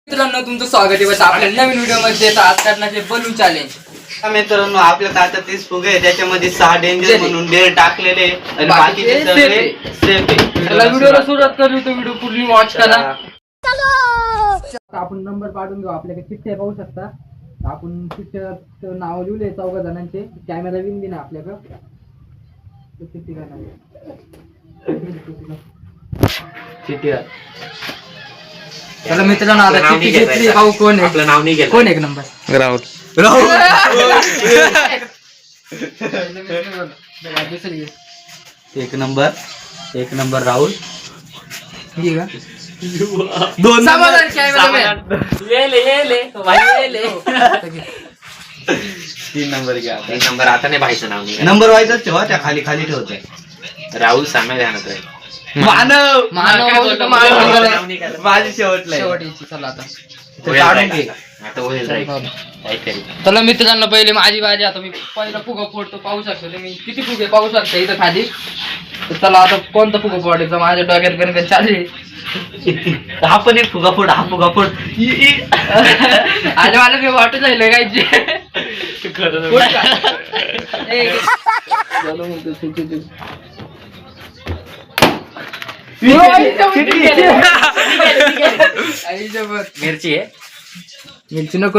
मित्रांनो तुमचं स्वागत आहे आपल्या नवीन व्हिडिओ मध्ये. आज करण्याचे बलून चॅलेंज. मित्रांनो आपल्या आता 30 फुगे आहे, त्याच्यामध्ये 6 डेंजर म्हणून डेअर टाकलेले आणि बाकीचे सगळे सेफ आहे. व्हिडिओला सुरुवात करू तो व्हिडिओ पूर्ण वॉच करा. आपण नंबर पाठवून घेऊ. आपल्याकडे चिठ्ठ्या पाहू शकता. आपण चिठ्ठ्याचं नाव लिहिले 14 जणांचे. कॅमेरा विन दिन आपल्याकडे चिठ्ठी. चला मित्रांनो आता चिठ्ठी घेतली. पाहू कोण आहे. आपलं नाव नाही घेतलं. कोण एक नंबर राहुल. एक नंबर राहुल. दोन नंबर 3 नंबर घ्या. 3 नंबर आता नाही भाईचं नाव नाही. नंबर वाईजच ठेवा, त्या खाली खाली राहुल साम्या ध्यानात राहील. मानव माझी शेवटची. चला आता चला मित्रांनो पहिले माझी बाजी. आता मी पहिला फुगा फोडतो. पाहू शकतो तुम्ही किती फुगे पाहू शकता इथं खाली. तर चला आता कोणता फुगा फोडायचा माझ्या डोक्यात गणगण चालू. हा पण एक फुगा फोड. आज मला मी वाटत राहिलं काय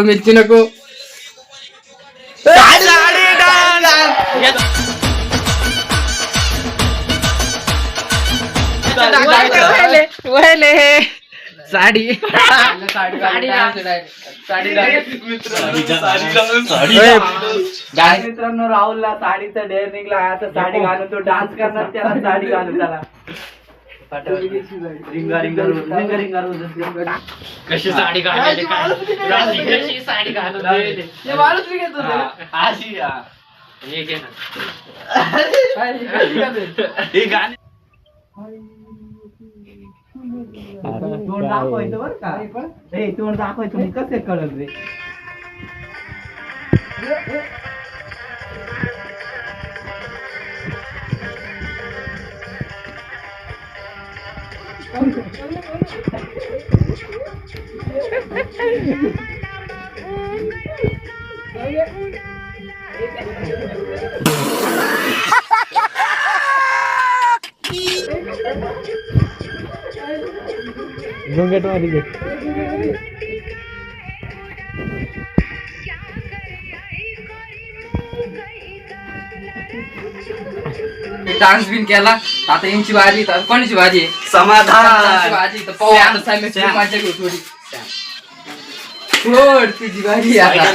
मिरची नको. साडी मित्रांनो राहुलला साडीचा डेअर निघला. आता साडी घालून तो डान्स करणार. त्याला साडी घालून त्याला रिंगा कशी साडी घालायची कशी साडी घालून तोंड दाखवायचं बरं का. तोंड दाखवायचं मी कसे कळल रे. डान्स बिन केला. आता यांची बाजी. कोणाची बाजी आहे. समाधान बाजी तर पाहू आता. माझ्या घेऊ थोडी फोड तुझी बाजी. आता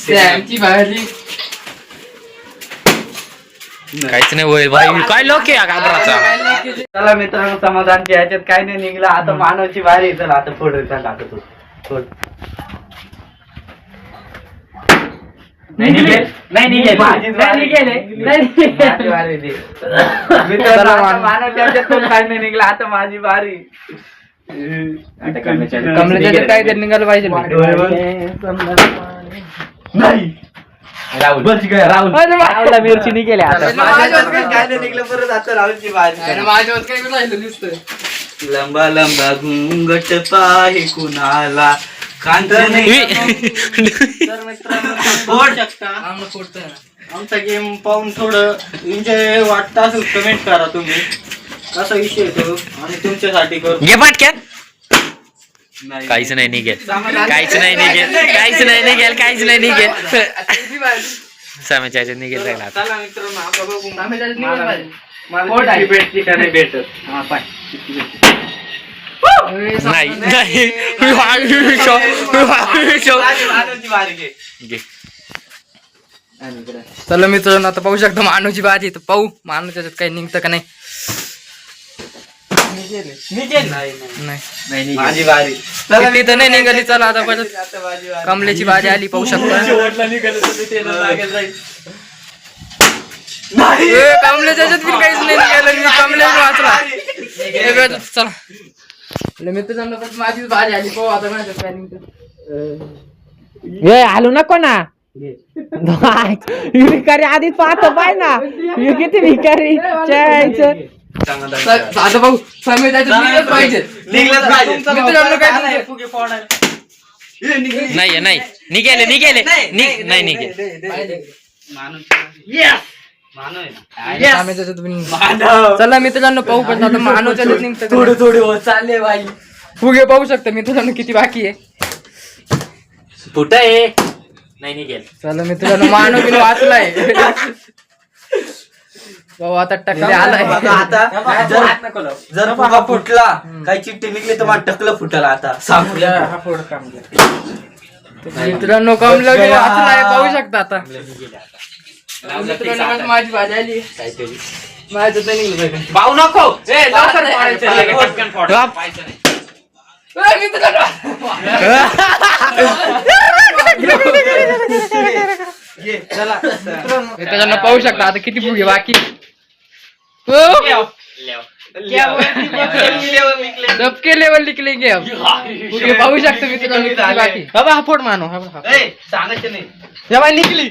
सॅमची बाजी. काहीच नाही होईल भाई. काय लोक आहे घाबराचा. चला मित्रांनो समाधानच्या ह्याच्यात काय नाही निघला. आता मानवची बारी. चला आता फोड. चला आता तू फोड. नाही निघेल. मानवच्या ह्याच्यात पण काय नाही निघला. आता माझी बारी. कमलेच्या काय तरी निघालं पाहिजे. नाही राहुल मिरची निघेल. काय नाही निघलं. परत आता राहुलची बारी. माझ्यावर काय राहिलं नुसतं. लंबा लंबा घुंगट पाहे कुणाला कांत नाही. तर मित्रांनो आमचा गेम पाहून थोडं एन्जॉय वाटत असेल कमेंट करा तुम्ही कसा विषय येतो आणि तुमच्यासाठी करू. घे पाटक्यात. काहीच नाही निघेल. साम्याच्या ह्याच्यात निघेल जाईल आता. चला मित्रांनो आता बघू मला भेटती का नाही भेटत. नाही चला मित्रांनो आता पाहू शकता मानवची बाजी. तर पाहू मानव त्याच्यात काही निघतं का नाही. माझी बारी. तिथं नाही निघाली. चला आता परत कमलेची बाजी आली. पाहू शकता कमलेच्या ह्याच्यात बी काहीच नाही निघालं. कमले वाचला. चला मित्रांनो माझीच बाजी आली. पाहू आता माझ्या प्लॅनिंग. आलो नको ना. भिकारी आधीच पाहतो पाय ना. किती भिकारी. आता भाऊ समय त्याच्यात निघलंच पाहिजे. निघलंच पाहिजे. मित्रांनो काय आलाय फुगे फोडायला. नाही नाही निघेले निघेले नाही निघेले. चला मित्रांनो पाहू पण आता मानवच्या निघतं थोडे थोडे होत चालले बाई. फुगे पाहू शकता मित्रांनो किती बाकी आहे. फुट आहे नाही निघेल. चला मित्रांनो मानव बिन वाचलाय. भाऊ आता टक्के आलाय. आता जर फुगा फुटला काही चिठ्ठी निघली तर मला टकलं फुटला आता मित्रांनो कमलं बिन वाचलाय पाहू शकता आता. मित्रांनो माझी भाजी आली माझं तर निघलं भाऊ नको मित्रांनो पाहू शकता आता किती फुगे बाकी. सबके लेवल निकलेंगे अब. फुगे पाहू शकता मित्रांनो किती बाकी. बाबा हा फोड मानो सांगायचं नाही. निकली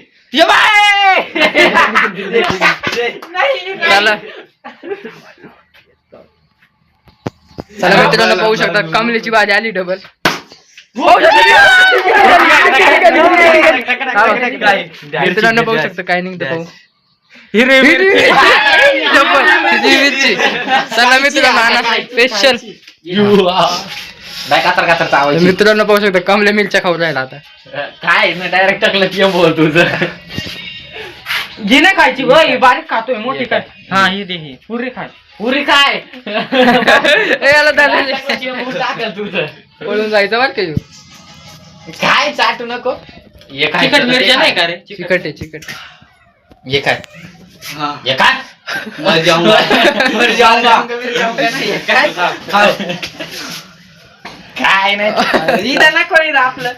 चला चला मित्रांनो पाहू शकता कमलेची भाजी आली डबल. मित्रांनो पाहू शकता काय निघतं पाहू. मिरची. चला मित्रांनो स्पेशल मित्रांनो पाहू शकता कमले मिरच्या खाऊ राहिला आता. काय ना डायरेक्ट टाकलं की बोल तुझं. घे ना खायची वय बारीक खातोय मोठी काय. हा ही दे ही पुरी खाय पुरी काय याला टाकल तुझं पळून जायचं बरं का. काय चाटू नको. चिकट मिरच्या नाही का रे. चिकट आहे चिकट. ये काय ये काय मर जाऊंगा काय नाही इथं नको आपलं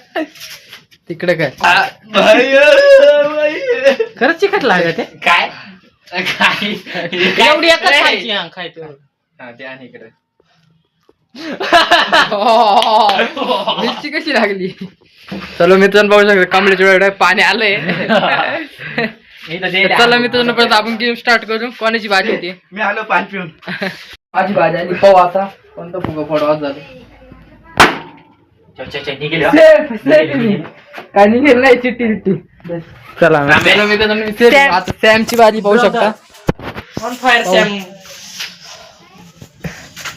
तिकडे काय खरंच चिकट लागत आहे काय काय एवढी एकच खायची इकडे मिरची कशी लागली. चलो मित्रांनो पाहू शकता कमलेच्या वेळ पाणी आलंय. चला मित्रांनो परत आपण गेम स्टार्ट करू. कोणाची भाजी होती. मी आलो पाणी पिऊन. माझी भाजी आली पाहू आता कोणता फुगा फोडवा झालं. काय निघेल नाही चिट्टी चिट्टी. चला मित्रांनो आता सॅमची भाजी पाहू शकता.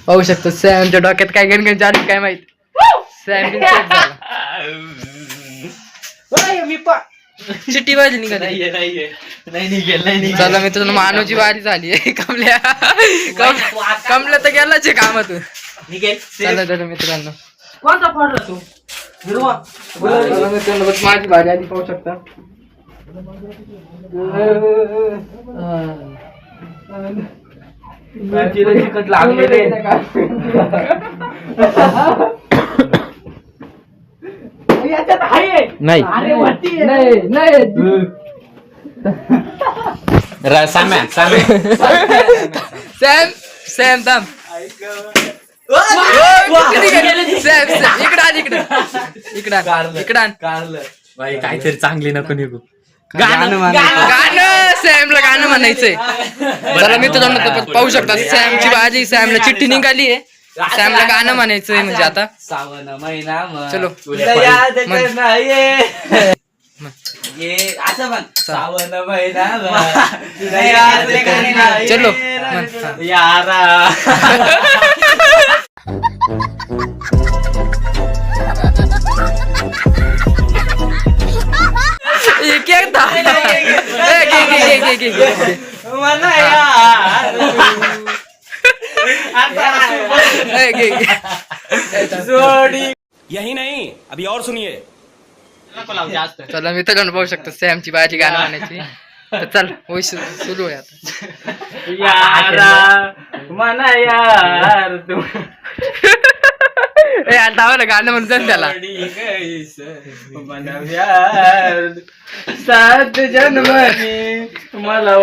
पाहू शकतो सॅमच्या डोक्यात काय गणगण चालू काय माहित. सॅम चिट्टी भाजी निघाली. नाही निघेल. चला मित्रांनो मानवची भाजी झाली. कमल्या कमल्या तर गेलाच आहे कामातून. चला चला मित्रांनो कोणता फोडला तू हिरवा. मित्रांनो माझी भाजी आली पाहू शकता. चिकट लागलेले नाही साम्या सॅम सॅम थांब. इकडं बाई काहीतरी चांगली नको निघू. गाणं सॅमला गाणं म्हणायचंय. चला मित्रांनो पाहू शकता सॅमची भाजी सॅमला चिठ्ठी निघाली आहे. सॅमला गाणं म्हणायचंय म्हणजे आता. सावन महिना चलो ये असं म्हण. सावन महिना चलो यारा. यही नहीं अभी और सुनिए. चला मित्रांनो पाहू शकतो सॅमची भाजी गाणं म्हणायची. तर चल होय सुरू आहे आता. यारा मना यार तू आता गाणं म्हणतात त्याला. सात जन्मनी मला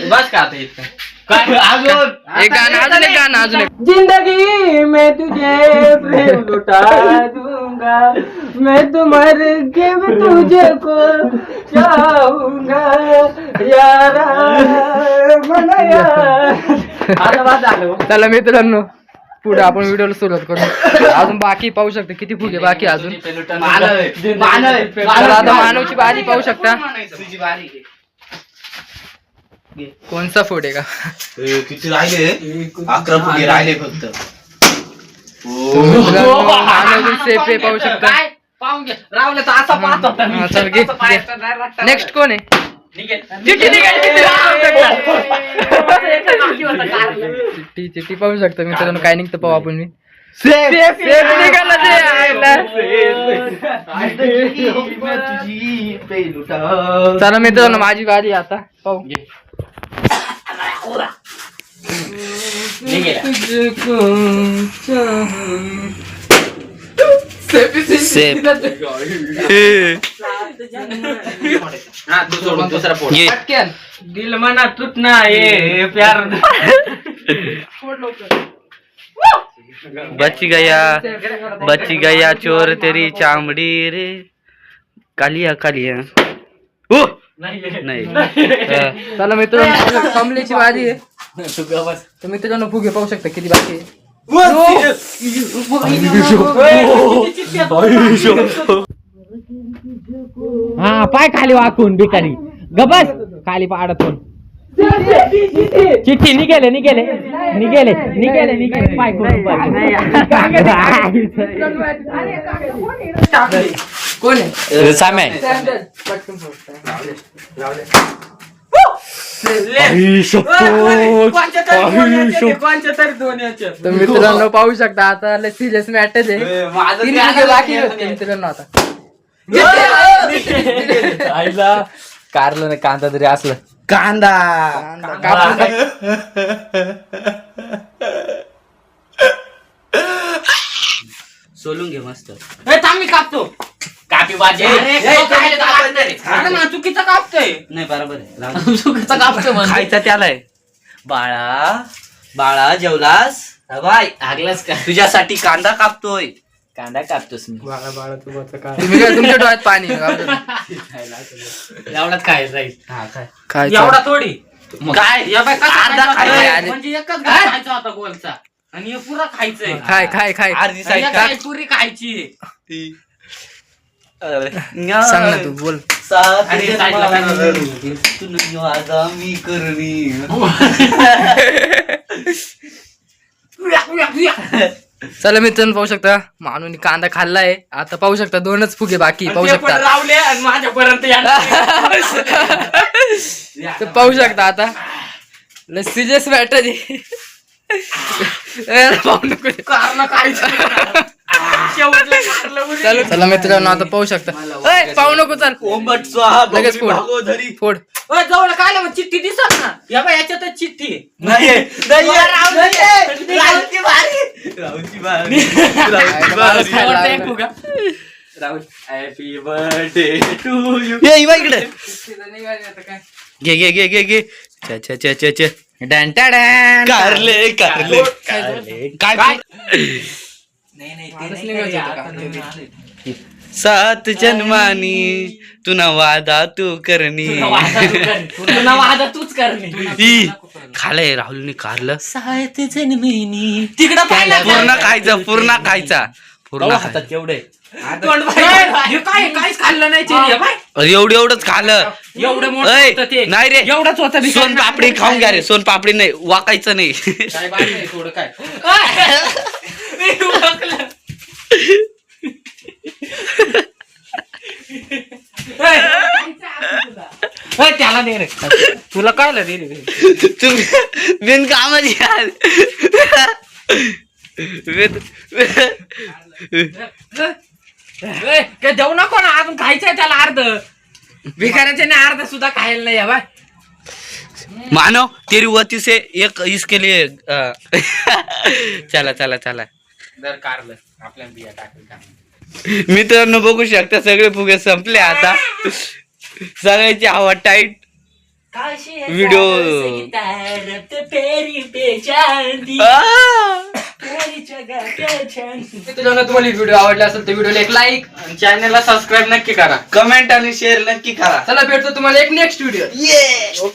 बस का आता इतकं एक गाणं अजून एक गाणं अजून एक. जिंदगी में तुझे प्रेम लुटा दूंगा. जाऊंगा मैं तुम्हारे के तुझे को चाहूंगा यारा मला आता बाद झालं. चला मित्रांनो पुढे आपण व्हिडिओला सुरुवात करू. अजून बाकी पाहू शकता किती फुगे बाकी अजून. चला आता मानवची बारी पाहू शकता. तुझी बारी कोणचा फूड आहे का किती राहिले 11 फुगे राहिले फक्त. मित्रांनो, मानव सेफ आहे पाहू शकता. रावले तर असा पाहत होता मी. हा, चल घे नेक्स्ट कोण आहे चिठ्ठी चिठ्ठी पाहू शकता मित्रांनो. काय निघतं पाहू आपण. मी सेफ निघाला ते आयला. चला मित्रांनो माझी बारी आता पाहू. दुसरा फोड. ये दिल मना तुटना ये प्यार. बच गया चोर तेरी चामडी रे. कालिया कालिया नाही चला मित्रांनो कमलेची बारी आहे. तर मित्रांनो फुगे पाहू शकता किती बाकी आहे. हा पाय खाली वाकून भिकारी गबस खाली पाडतून चिठ्ठी निघेले पाय कोण आहे साम्या तर मित्रांनो पाहू शकता आता सिरियस मॅटच आहे. 3 फुगे बाकी होते मित्रांनो आता. आईला कारलं नाही कांदा तरी असलं कांदा सोलून घे मस्त. मी कापतो कापी बाजे चुकीचा कापतोय नाही बरोबर आहे चुकीचा कापतो खायचा त्याला आहे. बाळा बाळा जेवलास बाय लागलास का तुझ्यासाठी कांदा कापतोय. कांदा कापतोस मी तुम्ही काय तुमच्या डोळ्यात पाणी एवढाच काय राहील काय एवढा थोडी काय अर्धा खायचा. म्हणजे एकच घास खायचा होता गोलचा आणि हे पुरा खायचंय खाय खाय खाय अर्धी साईड काय पुरी खायची सांग ना तू बोल. अरे साईडला मी करणी चला मित्रांनो पाहू शकता मानून कांदा खाल्लाय. आता पाहू शकता 2च फुगे बाकी पाहू शकता. रावले आणि माझ्यापर्यंत तर पाहू शकता आता सिरियस मॅटर आहे. पाहू नको. कारण चला चला मित्रांनो आता पाहू शकता. पाहू नको चल ओंबट स्वाहा लगेच फोड. भागोधरी फोड जवळ काय मग चिठ्ठी दिसत ना या बाय याच्यातच चिठ्ठी नाही रावची भारी राहुलची बारी हॅपी बर्थडे टू यू ये इवा इकडे घे घे घे घे घे छ छ छ छ छ डॅन टॅडॅन कारले कारले काय सात जन्मानी तुना वादा तू करणी वादा तूच करणे खालय राहुलने कारलं सात जन्मेनी तिकडं पूर्ण खायचा एवढे काय काहीच खाल्लं नाही एवढंच खाल्लं एवढं ऐ, मोठं ते नाही रे एवढंच होतं सोन पापडी खाऊन घ्या रे. सोन पापडी नाही वाकायचं नाही. काय बात नाही थोडं काय त्याला दे रे तुला काय दे रे तुम्ही बिन कामाची यार. काय देऊ नको ना अजून खायचंय त्याला अर्ध भिकाऱ्याचे नाही अर्ध सुद्धा खायला नाही बाय मानो तेरी वती से एक इसके लिए चला चला चला दर कारलं आपल्या बिया टाकून मित्रांनो बघू शकता सगळे फुगे संपले आता. सगळ्याची हवा टाईट. व्हिडिओ तुम्हाला व्हिडिओ आवडला असेल तर व्हिडिओला एक लाईक, चॅनलला सबस्क्राईब नक्की करा. कमेंट आणि शेअर नक्की करा. चला भेटतो तुम्हाला एक नेक्स्ट व्हिडिओ.